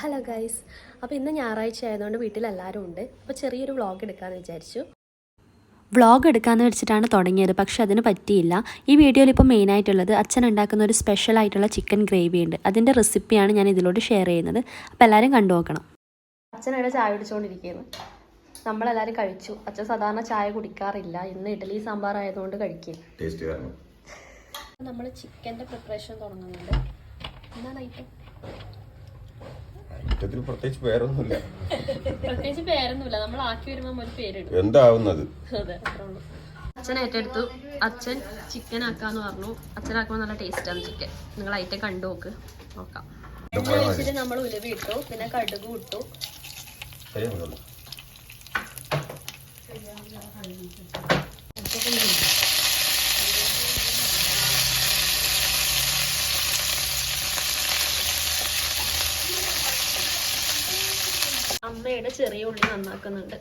Hello guys, അപ്പോൾ ഇന്ന് ഞായറാഴ്ച ആയതുകൊണ്ട് വീട്ടിലെല്ലാവരും ഉണ്ട്. അപ്പോൾ ചെറിയൊരു വ്ളോഗ് എടുക്കാമെന്ന് വിചാരിച്ചു. വ്ളോഗ് എടുക്കാമെന്ന് വെച്ചിട്ടാണ് തുടങ്ങിയത്, പക്ഷെ അതിന് പറ്റിയില്ല. ഈ വീഡിയോയിൽ ഇപ്പോൾ മെയിനായിട്ടുള്ളത് അച്ഛൻ ഉണ്ടാക്കുന്ന ഒരു സ്പെഷ്യൽ ആയിട്ടുള്ള ചിക്കൻ ഗ്രേവി ഉണ്ട്. അതിൻ്റെ റെസിപ്പിയാണ് ഞാൻ ഇതിലോട്ട് ഷെയർ ചെയ്യുന്നത്. അപ്പോൾ എല്ലാവരും കണ്ടു നോക്കണം. അച്ഛനവിടെ ചായ കുടിച്ചുകൊണ്ടിരിക്കുകയാണ്. നമ്മളെല്ലാവരും കഴിച്ചു. അച്ഛൻ സാധാരണ ചായ കുടിക്കാറില്ല, ഇന്ന് ഇഡ്ഡലി സാമ്പാർ ആയതുകൊണ്ട് കഴിക്കും. നമ്മൾ ചിക്കൻ്റെ പ്രിപ്പറേഷൻ തുടങ്ങുന്നുണ്ട്. എന്താണ് ഐറ്റം? പ്രത്യേകിച്ച് പേരൊന്നുമില്ല. നമ്മൾ ആക്കി വരുമ്പോൾ ഒരു പേരിടും. എന്താവുന്നത്? അതെ, അത്രേ ഉള്ളൂ. അച്ഛൻ ഏറ്റെടുത്തു. അച്ഛൻ ചിക്കൻ ആക്കാന്ന് പറഞ്ഞു. അച്ഛനാക്കുമ്പോൾ നല്ല ടേസ്റ്റാണ് ചിക്കൻ. നിങ്ങൾ ഐറ്റം കണ്ടു നോക്കാം. എണ്ണ ഒഴിച്ചിട്ട് നമ്മൾ ഉലുവ ഇട്ടു, പിന്നെ കടുക് ഇട്ടു. അമ്മയുടെ ചെറിയ ഉള്ളി നന്നാക്കുന്നുണ്ട്.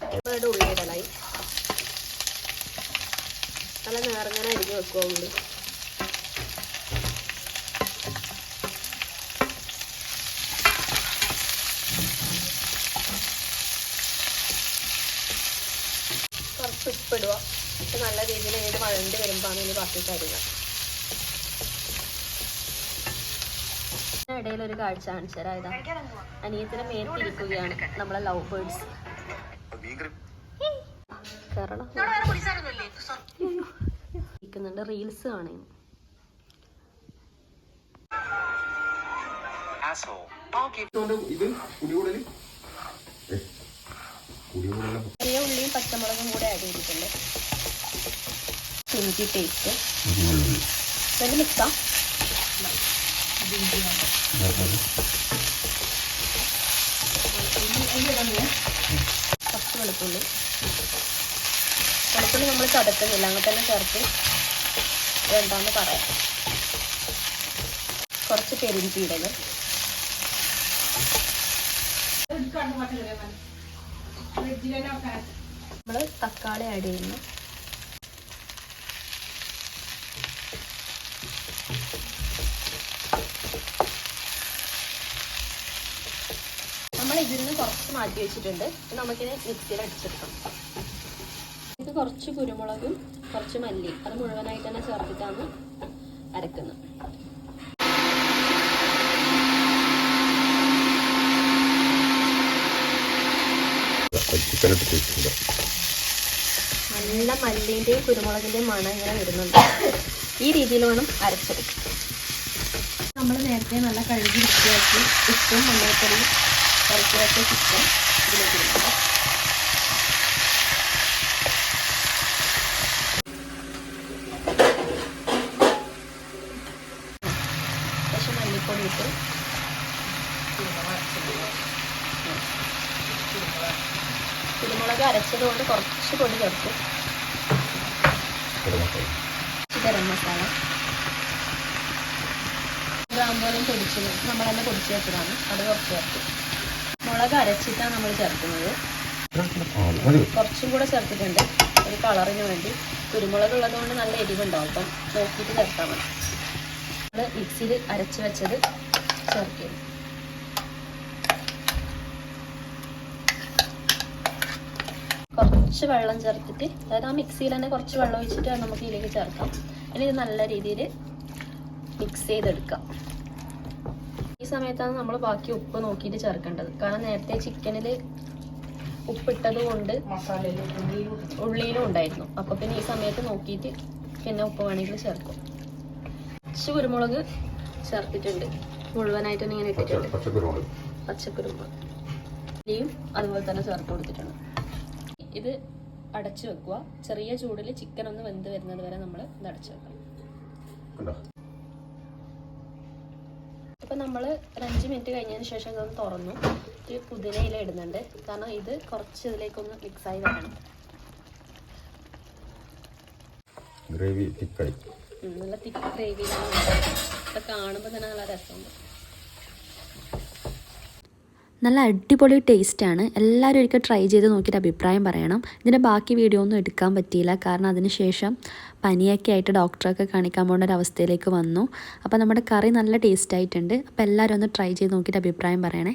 അമ്മയുടെ ഉള്ളി ഇടലായി നല്ല നേർങ്ങനെ അരിഞ്ഞ് വെക്കുക. ഉള്ളി കുറച്ച് ഉപ്പിടുക. എന്നിട്ട് നല്ല രീതിയിൽ ഏത് വഴണ്ടി വരുമ്പോഴാണ് ഇനി ബാക്കി കാര്യങ്ങൾ. ഇടയിൽ ഒരു കാഴ്ച കാണിച്ചു തരാം. ഇതാ അനിയത്തിന് മേത്തിരിക്കുകയാണ് നമ്മളെ ലവ് ബേർഡ്സ്. റീൽസ് കാണുന്നു. ചെറിയ ഉള്ളിയും പച്ചമുളകും കൂടെ ആഡ് ചെയ്തിട്ടുണ്ട്. ഇഞ്ചി പേസ്റ്റ് മിക്സാം. കുറച്ച് വെളുത്തുള്ളി നമ്മൾ ചതക്കുന്നില്ല, അങ്ങനെ തന്നെ ചേർത്ത് വേണ്ടാന്ന് പറയാം. കുറച്ച് പെരുംജീരകം, നമ്മൾ തക്കാളി ആഡ് ചെയ്യുന്നു. നമ്മൾ ഇതിൽ നിന്ന് കുറച്ച് മാറ്റി വെച്ചിട്ടുണ്ട്. നമുക്കിത് മിക്സിയിൽ അടിച്ചെടുക്കാം. ഇത് കുറച്ച് കുരുമുളകും കുറച്ച് മല്ലി, അത് മുഴുവനായിട്ട് തന്നെ ചേർത്തിട്ടാണ് അരക്കുന്നത്. നല്ല മല്ലിൻ്റെയും കുരുമുളകിൻ്റെയും മണം ഇങ്ങനെ വരുന്നുണ്ട്. ഈ രീതിയിൽ വേണം അരച്ചെടുക്കാം. നമ്മൾ നേരത്തെ നല്ല കഴുകി വൃത്തിയാക്കി ഉപ്പും മഞ്ഞൾപ്പൊടിയും ഇറക്കി വെച്ച ചിക്കൻ ഇതിലേക്ക് ഇടുന്നു. പക്ഷെ മല്ലിപ്പൊടി ഇട്ട് കുരുമുളക് അരച്ചത് കൊണ്ട് കുറച്ച് പൊടി ചേർക്കും. ഗരം മസാല, ഗ്രാമ്പൂലും പൊടിച്ചത് നമ്മൾ തന്നെ പൊടിച്ച് വെച്ചതാണ്, അത് കുറച്ച് ചേർക്കും. മുളക് അരച്ചിട്ടാണ് നമ്മൾ ചേർക്കുന്നത്. കുറച്ചും കൂടെ ചേർത്തിട്ടുണ്ട് ഒരു കളറിന് വേണ്ടി. കുരുമുളക് ഉള്ളത് കൊണ്ട് നല്ല എരിവുണ്ടാവും, അപ്പം നോക്കിയിട്ട് ചേർത്താൽ മതി. നമ്മൾ മിക്സിയിൽ അരച്ച് വെച്ചത് ചേർക്കും. കുറച്ച് വെള്ളം ചേർത്തിട്ട്, അതായത് ആ മിക്സിയിൽ തന്നെ കുറച്ച് വെള്ളം ഒഴിച്ചിട്ട് നമുക്ക് ഇതിലേക്ക് ചേർക്കാം. ഇനി ഇത് നല്ല രീതിയിൽ മിക്സ് ചെയ്തെടുക്കാം. ഈ സമയത്താണ് നമ്മൾ ബാക്കി ഉപ്പ് നോക്കിയിട്ട് ചേർക്കേണ്ടത്. കാരണം നേരത്തെ ചിക്കനിൽ ഉപ്പിട്ടത് കൊണ്ട് ഉള്ളിയിലും ഉണ്ടായിരുന്നു. അപ്പോൾ പിന്നെ ഈ സമയത്ത് നോക്കിയിട്ട് പിന്നെ ഉപ്പ് വേണമെങ്കിൽ ചേർക്കും. കുറച്ച് കുരുമുളക് ചേർത്തിട്ടുണ്ട്, മുഴുവനായിട്ട് തന്നെ ഇങ്ങനെ ഇട്ടിട്ടുണ്ട്. പച്ചക്കുരുമുളക് ഇനിയും അതുപോലെ തന്നെ ചേർത്ത് കൊടുത്തിട്ടുണ്ട്. ഇത് അടച്ചു വെക്കുക. ചെറിയ ചൂടിൽ ചിക്കൻ ഒന്ന് വെന്ത് വരുന്നത് വരെ നമ്മൾ ഇത് അടച്ചു വെക്കണം. ഇപ്പം നമ്മൾ ഒരു 5 മിനിറ്റ് കഴിഞ്ഞതിന് ശേഷം ഇതൊന്ന് തുറന്നു. ഒരു പുതിനയില ഇടുന്നുണ്ട്, കാരണം ഇത് കുറച്ച് ഇതിലേക്കൊന്ന് മിക്സായി വരണം. നല്ല തിക്ക് ഗ്രേവിയിലാണ്. ഇപ്പം കാണുമ്പോൾ തന്നെ നല്ല രസമുണ്ട്. നല്ല അടിപൊളി ടേസ്റ്റാണ്. എല്ലാവരും ഒരിക്കൽ ട്രൈ ചെയ്ത് നോക്കിയിട്ട് അഭിപ്രായം പറയണം. ഇതിൻ്റെ ബാക്കി വീഡിയോ ഒന്നും എടുക്കാൻ പറ്റിയില്ല, കാരണം അതിന് ശേഷം പനിയൊക്കെ ആയിട്ട് ഡോക്ടറൊക്കെ കാണിക്കാൻ പോകേണ്ട ഒരു അവസ്ഥയിലേക്ക് വന്നു. അപ്പോൾ നമ്മുടെ കറി നല്ല ടേസ്റ്റ് ആയിട്ടുണ്ട്. അപ്പോൾ എല്ലാവരും ഒന്ന് ട്രൈ ചെയ്ത് നോക്കിയിട്ട് അഭിപ്രായം പറയണേ.